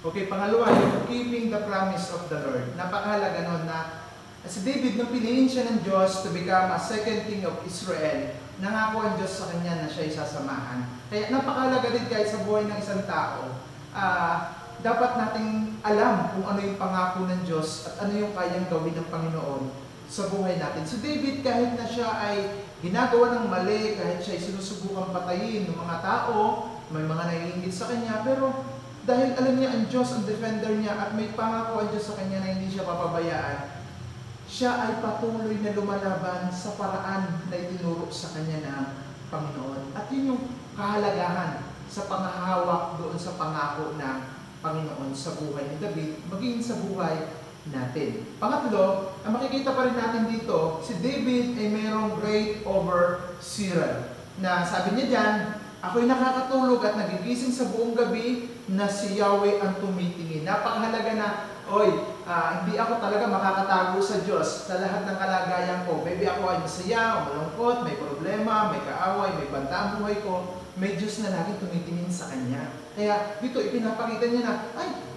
Okay, pangalawa, yung keeping the promise of the Lord. Napakahalaga nun na si David, nung piliin siya ng Diyos to become a second king of Israel, nangako ang Diyos sa kanya na siya isasamahan. Kaya napakahalaga din guys sa buhay ng isang tao. Dapat nating alam kung ano yung pangako ng Diyos at ano yung kayang gawin ng Panginoon sa buhay natin. Si David, kahit na siya ay ginagawa ng mali, kahit siya ay sinusubukang patayin ng mga tao, may mga naiingit sa kanya, pero dahil alam niya ang Diyos, ang defender niya, at may pangako ang Diyos sa kanya na hindi siya papabayaan, siya ay patuloy na lumalaban sa paraan na itinuro sa kanya ng Panginoon. At yun yung kahalagahan sa panghahawak doon sa pangako ng Panginoon sa buhay ni David, maging sa buhay natin. Pangatlo, ang makikita pa rin natin dito, si David ay mayroong great overseer. Na sabi niya dyan, ako'y nakakatulog at nagigising sa buong gabi na si Yahweh ang tumitingin. Napakahalaga na, hindi ako talaga makakatago sa Diyos sa lahat ng kalagayan ko. Maybe ako ay masaya, o malungkot, may problema, may kaaway, may banta ang buhay ko. May Diyos na laging tumitingin sa Kanya. Kaya dito ipinapakita niya na,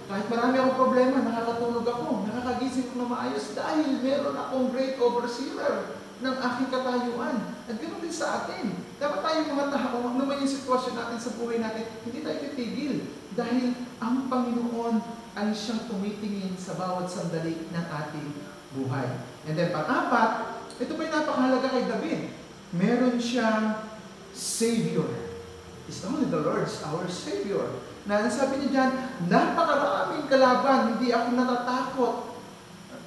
kahit marami akong problema, nakakatulog ako, nakakagising ko na maayos dahil meron akong great overseer ng aking katayuan. At ganoon din sa atin. Dapat tayong mga tao, ano man yung sitwasyon natin sa buhay natin, hindi tayo titigil. Dahil ang Panginoon ang siyang tumitingin sa bawat sandali ng ating buhay. And then pang-apat, ito pa yung napakahalaga kay David. Meron siyang Savior. It's only the Lord's our Savior. Na sabi niya dyan, napakaraming kalaban, hindi ako natatakot.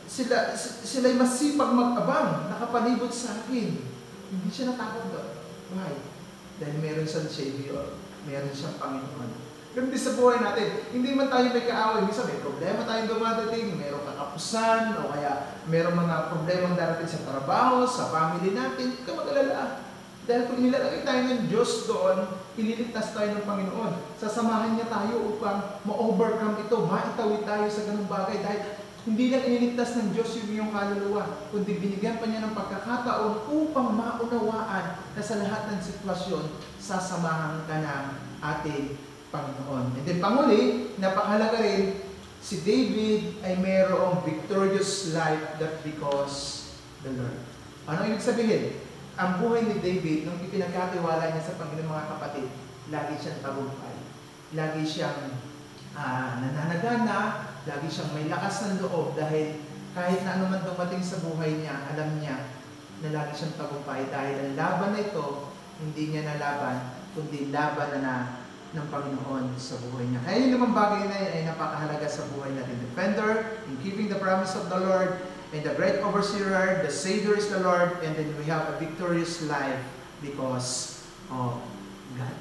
Sila'y masipag mag-abang, nakapalibot sa akin. Hindi siya natakot doon. Why? Dahil meron siyang Savior, meron siyang Panginoon. Ganun din sa buhay natin, hindi man tayo may kaaway, minsan may problema tayong dumadating, mayroong kakapusan, o kaya mayroong mga problemang darating sa trabaho, sa family natin, hindi ka mag-alala. Dahil kung nilalagay tayo ng Diyos doon, ililigtas tayo ng Panginoon. Sasamahan niya tayo upang ma-overcome ito, maitawid tayo sa ganung bagay dahil hindi lang iniligtas ng Diyos yung iyong kaluluwa, kundi binigyan pa niya ng pagkakataon upang maunawaan na sa lahat ng sitwasyon, sasamahan ka ng ating Panginoon. And then panguli, napakahalaga rin, si David ay mayroong victorious life that because the Lord. Ano ibig sabihin? Ang buhay ni David, nung ipinagkatiwala niya sa Panginoon mga kapatid, lagi siyang tagumpay. Lagi siyang nananagana, lagi siyang may lakas ng loob dahil kahit na ano man dumating sa buhay niya, alam niya na lagi siyang tagumpay dahil ang laban na ito, hindi niya nalaban, kundi laban na ng Panginoon sa buhay niya. Kaya yung limang bagay na yun ay napakahalaga sa buhay natin. Defender, in keeping the promise of the Lord, and the great overseer, the Savior is the Lord, and then we have a victorious life because of God.